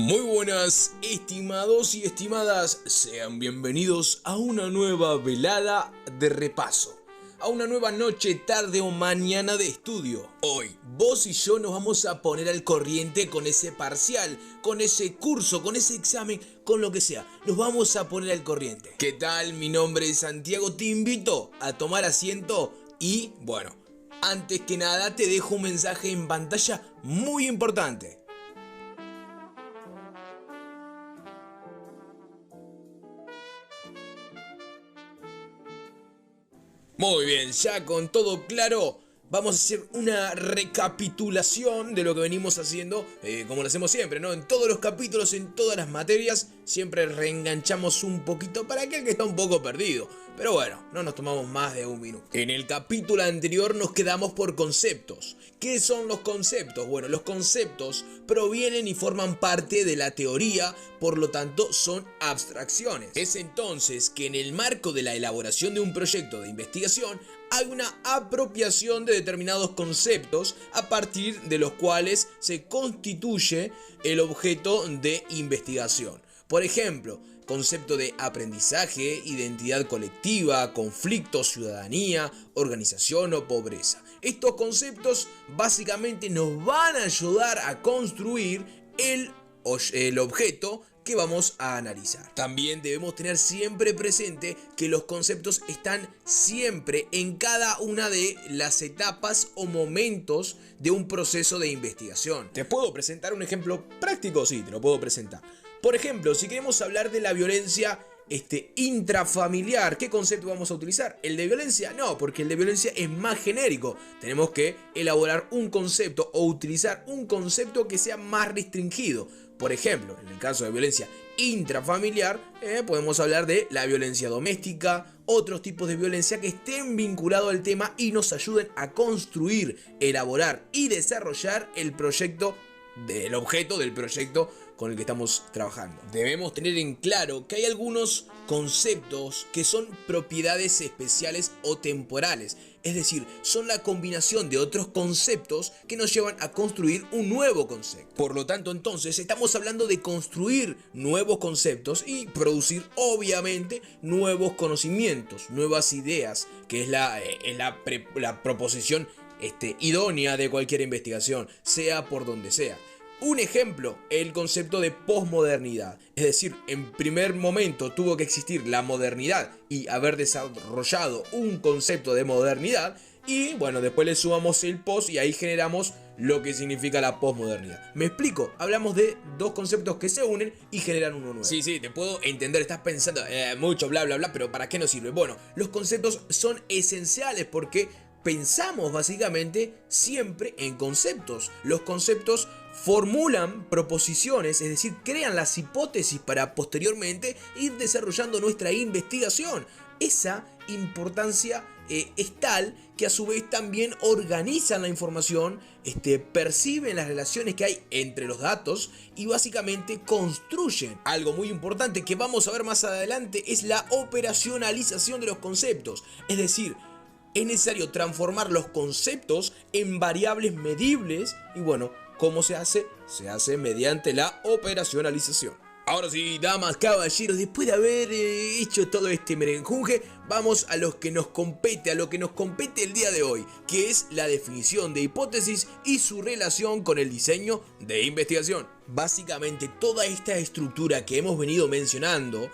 Muy buenas, estimados y estimadas, sean bienvenidos a una nueva velada de repaso, a una nueva noche, tarde o mañana de estudio. Hoy, vos y yo nos vamos a poner al corriente con ese parcial, con ese curso, con ese examen, con lo que sea. Nos vamos a poner al corriente. ¿Qué tal? Mi nombre es Santiago, te invito a tomar asiento y, bueno, antes que nada te dejo un mensaje en pantalla muy importante. Muy bien, ya con todo claro, vamos a hacer una recapitulación de lo que venimos haciendo, como lo hacemos siempre, ¿no? En todos los capítulos, en todas las materias, siempre reenganchamos un poquito para aquel que está un poco perdido. Pero bueno, no nos tomamos más de un minuto. En el capítulo anterior nos quedamos por conceptos. ¿Qué son los conceptos? Bueno, los conceptos provienen y forman parte de la teoría, por lo tanto son abstracciones. Es entonces que en el marco de la elaboración de un proyecto de investigación hay una apropiación de determinados conceptos a partir de los cuales se constituye el objeto de investigación. Por ejemplo, concepto de aprendizaje, identidad colectiva, conflicto, ciudadanía, organización o pobreza. Estos conceptos básicamente nos van a ayudar a construir el objeto que vamos a analizar. También debemos tener siempre presente que los conceptos están siempre en cada una de las etapas o momentos de un proceso de investigación. ¿Te puedo presentar un ejemplo práctico? Sí, te lo puedo presentar. Por ejemplo, si queremos hablar de la violencia intrafamiliar, ¿qué concepto vamos a utilizar? ¿El de violencia? No, porque el de violencia es más genérico. Tenemos que elaborar un concepto o utilizar un concepto que sea más restringido. Por ejemplo, en el caso de violencia intrafamiliar, podemos hablar de la violencia doméstica, otros tipos de violencia que estén vinculados al tema y nos ayuden a construir, elaborar y desarrollar el proyecto, del objeto del proyecto con el que estamos trabajando. Debemos tener en claro que hay algunos conceptos que son propiedades especiales o temporales, es decir, son la combinación de otros conceptos que nos llevan a construir un nuevo concepto. Por lo tanto, entonces, estamos hablando de construir nuevos conceptos y producir, obviamente, nuevos conocimientos, nuevas ideas, que es la proposición idónea de cualquier investigación, sea por donde sea. Un ejemplo, el concepto de posmodernidad. Es decir, en primer momento tuvo que existir la modernidad y haber desarrollado un concepto de modernidad. Y bueno, después le sumamos el post y ahí generamos lo que significa la posmodernidad. ¿Me explico? Hablamos de dos conceptos que se unen y generan uno nuevo. Sí, te puedo entender, estás pensando mucho bla bla bla, pero ¿para qué nos sirve? Bueno, los conceptos son esenciales porque pensamos básicamente siempre en conceptos. Los conceptos formulan proposiciones, es decir, crean las hipótesis para posteriormente ir desarrollando nuestra investigación. Esa importancia es tal que a su vez también organizan la información, perciben las relaciones que hay entre los datos y básicamente construyen. Algo muy importante que vamos a ver más adelante es la operacionalización de los conceptos, es decir, es necesario transformar los conceptos en variables medibles y bueno, ¿cómo se hace? Se hace mediante la operacionalización. Ahora sí, damas, caballeros, después de haber hecho todo este merenjunje, vamos a lo que nos compete, el día de hoy, que es la definición de hipótesis y su relación con el diseño de investigación. Básicamente, toda esta estructura que hemos venido mencionando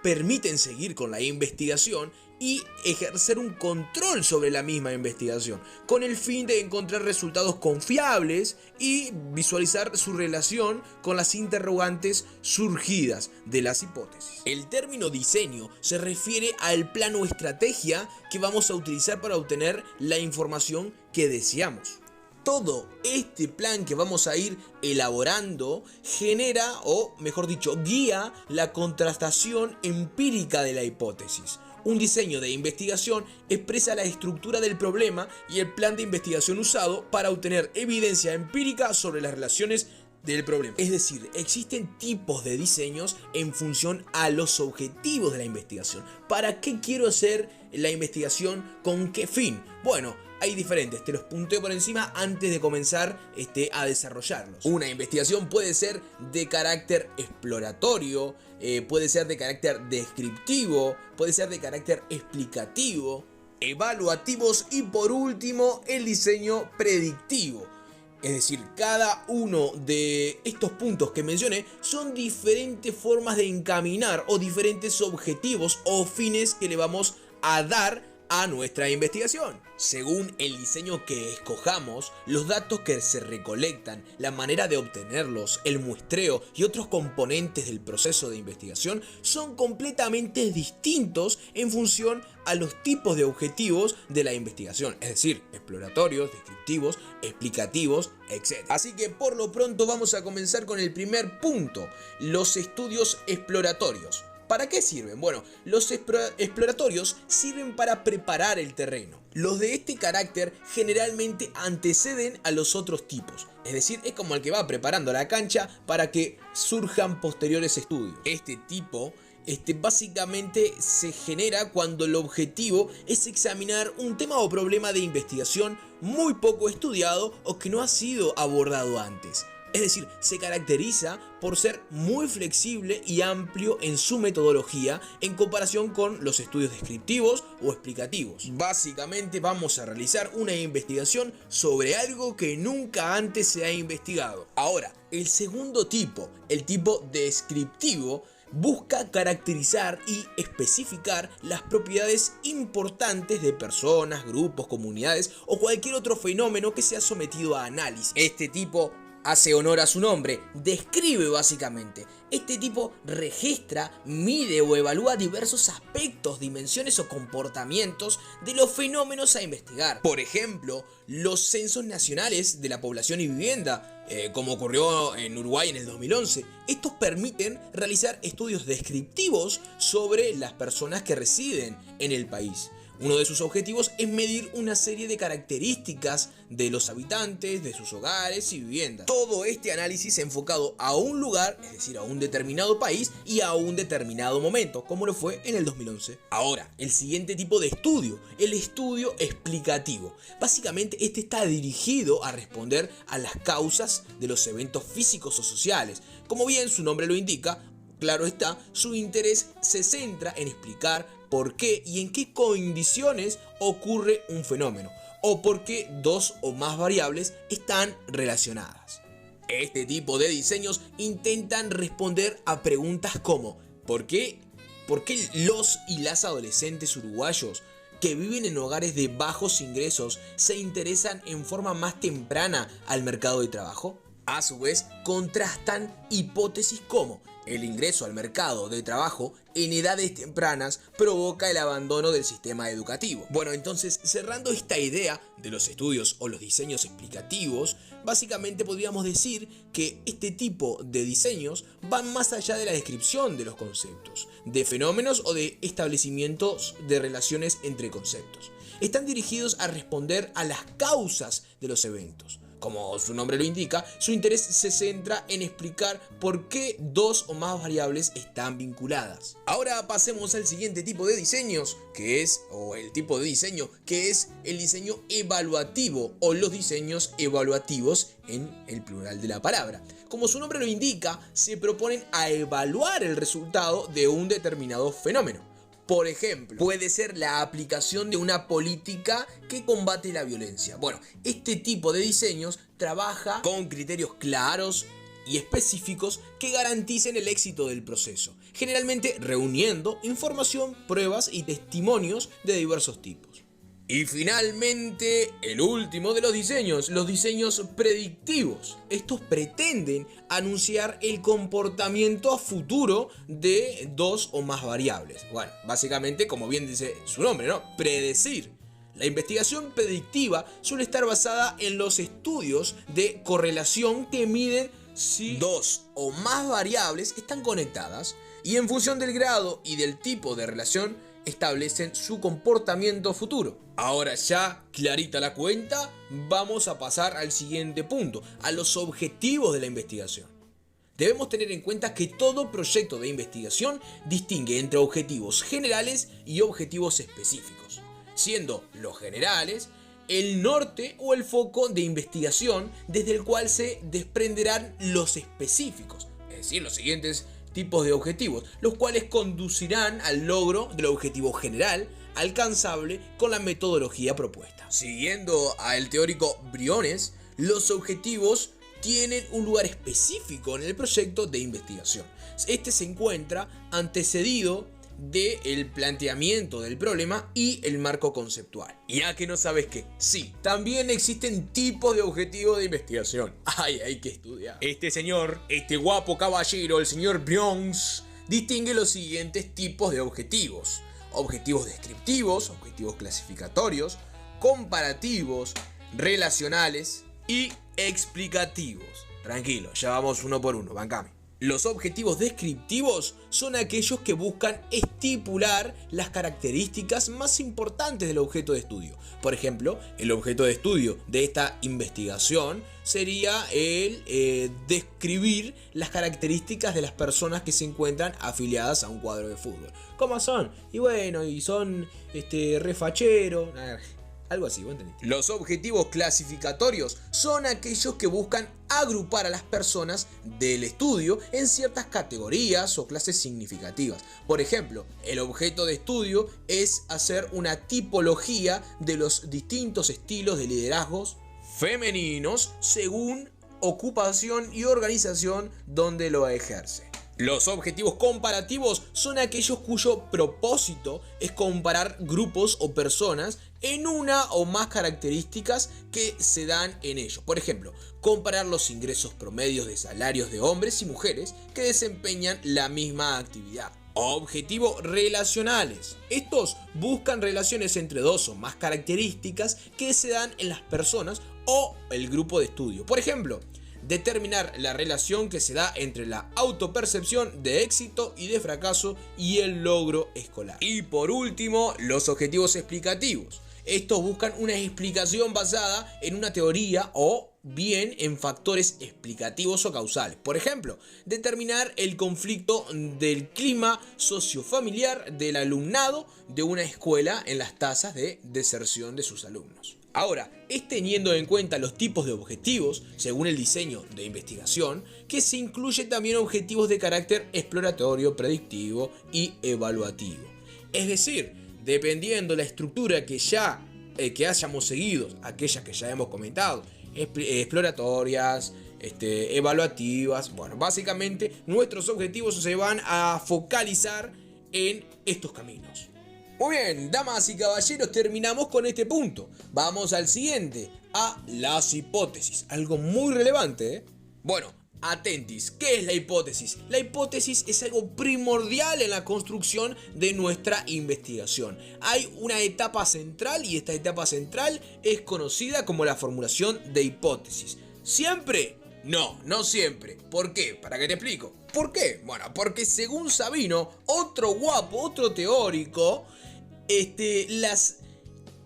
permiten seguir con la investigación y ejercer un control sobre la misma investigación, con el fin de encontrar resultados confiables y visualizar su relación con las interrogantes surgidas de las hipótesis. El término diseño se refiere al plan o estrategia que vamos a utilizar para obtener la información que deseamos. Todo este plan que vamos a ir elaborando genera, o mejor dicho, guía la contrastación empírica de la hipótesis. Un diseño de investigación expresa la estructura del problema y el plan de investigación usado para obtener evidencia empírica sobre las relaciones del problema. Es decir, existen tipos de diseños en función a los objetivos de la investigación. ¿Para qué quiero hacer la investigación? ¿Con qué fin? Bueno, hay diferentes, te los punteo por encima antes de comenzar a desarrollarlos. Una investigación puede ser de carácter exploratorio, puede ser de carácter descriptivo, puede ser de carácter explicativo, evaluativos y por último el diseño predictivo. Es decir, cada uno de estos puntos que mencioné son diferentes formas de encaminar o diferentes objetivos o fines que le vamos a dar a nuestra investigación. Según el diseño que escojamos, los datos que se recolectan, la manera de obtenerlos, el muestreo y otros componentes del proceso de investigación son completamente distintos en función a los tipos de objetivos de la investigación, es decir, exploratorios, descriptivos, explicativos, etc. Así que por lo pronto vamos a comenzar con el primer punto, los estudios exploratorios. ¿Para qué sirven? Bueno, los exploratorios sirven para preparar el terreno. Los de este carácter generalmente anteceden a los otros tipos. Es decir, es como el que va preparando la cancha para que surjan posteriores estudios. Este tipo básicamente se genera cuando el objetivo es examinar un tema o problema de investigación muy poco estudiado o que no ha sido abordado antes. Es decir, se caracteriza por ser muy flexible y amplio en su metodología en comparación con los estudios descriptivos o explicativos. Básicamente vamos a realizar una investigación sobre algo que nunca antes se ha investigado. Ahora, el segundo tipo, el tipo descriptivo, busca caracterizar y especificar las propiedades importantes de personas, grupos, comunidades o cualquier otro fenómeno que sea sometido a análisis. Este tipo hace honor a su nombre, describe básicamente. Este tipo registra, mide o evalúa diversos aspectos, dimensiones o comportamientos de los fenómenos a investigar. Por ejemplo, los censos nacionales de la población y vivienda, como ocurrió en Uruguay en el 2011. Estos permiten realizar estudios descriptivos sobre las personas que residen en el país. Uno de sus objetivos es medir una serie de características de los habitantes, de sus hogares y viviendas. Todo este análisis enfocado a un lugar, es decir, a un determinado país y a un determinado momento, como lo fue en el 2011. Ahora, el siguiente tipo de estudio, el estudio explicativo. Básicamente, este está dirigido a responder a las causas de los eventos físicos o sociales. Como bien su nombre lo indica, claro está, su interés se centra en explicar por qué y en qué condiciones ocurre un fenómeno, o por qué dos o más variables están relacionadas. Este tipo de diseños intentan responder a preguntas como ¿por qué los y las adolescentes uruguayos que viven en hogares de bajos ingresos se interesan en forma más temprana al mercado de trabajo? A su vez, contrastan hipótesis como el ingreso al mercado de trabajo en edades tempranas provoca el abandono del sistema educativo. Bueno, entonces, cerrando esta idea de los estudios o los diseños explicativos, básicamente podríamos decir que este tipo de diseños van más allá de la descripción de los conceptos, de fenómenos o de establecimientos de relaciones entre conceptos. Están dirigidos a responder a las causas de los eventos. Como su nombre lo indica, su interés se centra en explicar por qué dos o más variables están vinculadas. Ahora pasemos al siguiente tipo de diseños, el tipo de diseño que es el diseño evaluativo o los diseños evaluativos en el plural de la palabra. Como su nombre lo indica, se proponen a evaluar el resultado de un determinado fenómeno. Por ejemplo, puede ser la aplicación de una política que combate la violencia. Bueno, este tipo de diseños trabaja con criterios claros y específicos que garanticen el éxito del proceso, generalmente reuniendo información, pruebas y testimonios de diversos tipos. Y finalmente, el último de los diseños predictivos. Estos pretenden anunciar el comportamiento a futuro de dos o más variables. Bueno, básicamente, como bien dice su nombre, ¿no? Predecir. La investigación predictiva suele estar basada en los estudios de correlación que miden si dos o más variables están conectadas y en función del grado y del tipo de relación establecen su comportamiento futuro. Ahora ya clarita la cuenta, vamos a pasar al siguiente punto, a los objetivos de la investigación. Debemos tener en cuenta que todo proyecto de investigación distingue entre objetivos generales y objetivos específicos, siendo los generales el norte o el foco de investigación desde el cual se desprenderán los específicos, es decir, los siguientes tipos de objetivos, los cuales conducirán al logro del objetivo general alcanzable con la metodología propuesta. Siguiendo al teórico Briones, los objetivos tienen un lugar específico en el proyecto de investigación. Este se encuentra antecedido del planteamiento del problema y el marco conceptual. Ya que no sabes qué, sí, también existen tipos de objetivos de investigación. Hay que estudiar. Este señor, este guapo caballero, el señor Briones, distingue los siguientes tipos de objetivos: objetivos descriptivos, objetivos clasificatorios, comparativos, relacionales y explicativos. Tranquilo, ya vamos uno por uno, bancame. Los objetivos descriptivos son aquellos que buscan estipular las características más importantes del objeto de estudio. Por ejemplo, el objeto de estudio de esta investigación sería el describir las características de las personas que se encuentran afiliadas a un cuadro de fútbol. ¿Cómo son? Y bueno, y son refachero. Algo así, ¿vos entendiste? Los objetivos clasificatorios son aquellos que buscan agrupar a las personas del estudio en ciertas categorías o clases significativas. Por ejemplo, el objeto de estudio es hacer una tipología de los distintos estilos de liderazgos femeninos según ocupación y organización donde lo ejerce. Los objetivos comparativos son aquellos cuyo propósito es comparar grupos o personas en una o más características que se dan en ellos. Por ejemplo, comparar los ingresos promedios de salarios de hombres y mujeres que desempeñan la misma actividad. Objetivos relacionales. Estos buscan relaciones entre dos o más características que se dan en las personas o el grupo de estudio. Por ejemplo, determinar la relación que se da entre la autopercepción de éxito y de fracaso y el logro escolar. Y por último, los objetivos explicativos. Estos buscan una explicación basada en una teoría o bien en factores explicativos o causales. Por ejemplo, determinar el conflicto del clima sociofamiliar del alumnado de una escuela en las tasas de deserción de sus alumnos. Ahora, es teniendo en cuenta los tipos de objetivos, según el diseño de investigación, que se incluye también objetivos de carácter exploratorio, predictivo y evaluativo. Es decir, dependiendo la estructura que hayamos seguido, aquellas que ya hemos comentado, exploratorias, evaluativas, bueno, básicamente nuestros objetivos se van a focalizar en estos caminos. Muy bien, damas y caballeros, terminamos con este punto. Vamos al siguiente, a las hipótesis. Algo muy relevante, ¿eh? Bueno, atentis, ¿qué es la hipótesis? La hipótesis es algo primordial en la construcción de nuestra investigación. Hay una etapa central y esta etapa central es conocida como la formulación de hipótesis. ¿Siempre? No, no siempre. ¿Por qué? ¿Para qué te explico? ¿Por qué? Bueno, porque según Sabino, otro guapo, otro teórico, las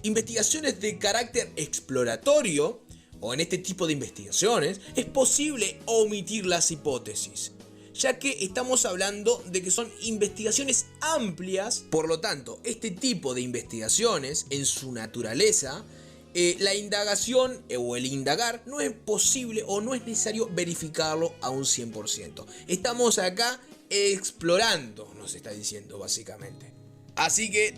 investigaciones de carácter exploratorio o en este tipo de investigaciones es posible omitir las hipótesis, ya que estamos hablando de que son investigaciones amplias. Por lo tanto, este tipo de investigaciones en su naturaleza, la indagación o el indagar no es posible o no es necesario verificarlo a un 100%. Estamos acá explorando, nos está diciendo básicamente. Así que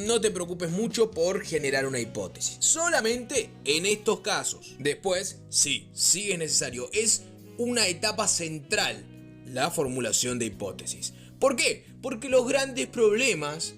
no te preocupes mucho por generar una hipótesis. Solamente en estos casos. Después, sí es necesario. Es una etapa central la formulación de hipótesis. ¿Por qué? Porque los grandes problemas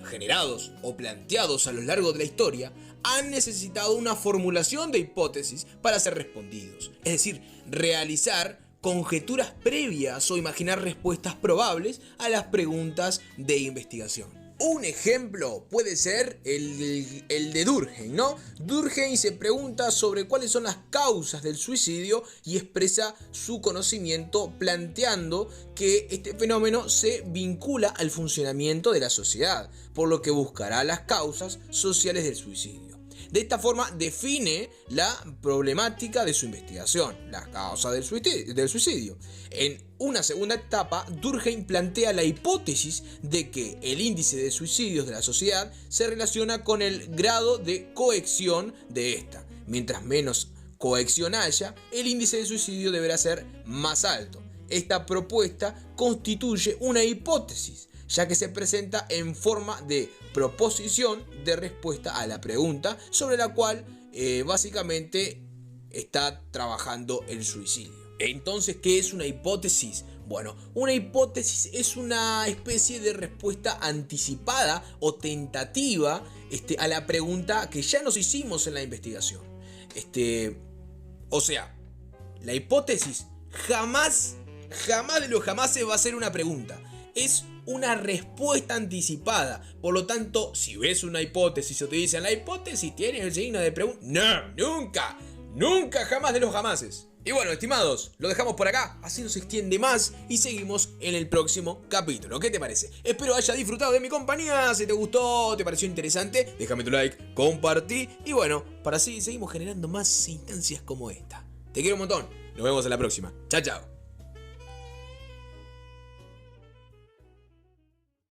generados o planteados a lo largo de la historia han necesitado una formulación de hipótesis para ser respondidos. Es decir, realizar conjeturas previas o imaginar respuestas probables a las preguntas de investigación. Un ejemplo puede ser el de Durkheim, ¿no? Durkheim se pregunta sobre cuáles son las causas del suicidio y expresa su conocimiento planteando que este fenómeno se vincula al funcionamiento de la sociedad, por lo que buscará las causas sociales del suicidio. De esta forma define la problemática de su investigación, las causas del suicidio. En una segunda etapa, Durkheim plantea la hipótesis de que el índice de suicidios de la sociedad se relaciona con el grado de cohesión de esta. Mientras menos cohesión haya, el índice de suicidio deberá ser más alto. Esta propuesta constituye una hipótesis, ya que se presenta en forma de proposición de respuesta a la pregunta sobre la cual básicamente está trabajando el suicidio. Entonces, ¿qué es una hipótesis? Bueno, una hipótesis es una especie de respuesta anticipada o tentativa a la pregunta que ya nos hicimos en la investigación. O sea, la hipótesis jamás de los jamases va a ser una pregunta. Es una respuesta anticipada. Por lo tanto, si ves una hipótesis o te dicen la hipótesis tiene el signo de pregunta, no, nunca jamás de los jamases. Y bueno, estimados, lo dejamos por acá, así no se extiende más y seguimos en el próximo capítulo. ¿Qué te parece? Espero hayas disfrutado de mi compañía. Si te gustó, te pareció interesante, déjame tu like, compartí y bueno, para así seguimos generando más instancias como esta. Te quiero un montón. Nos vemos en la próxima. Chao, chao.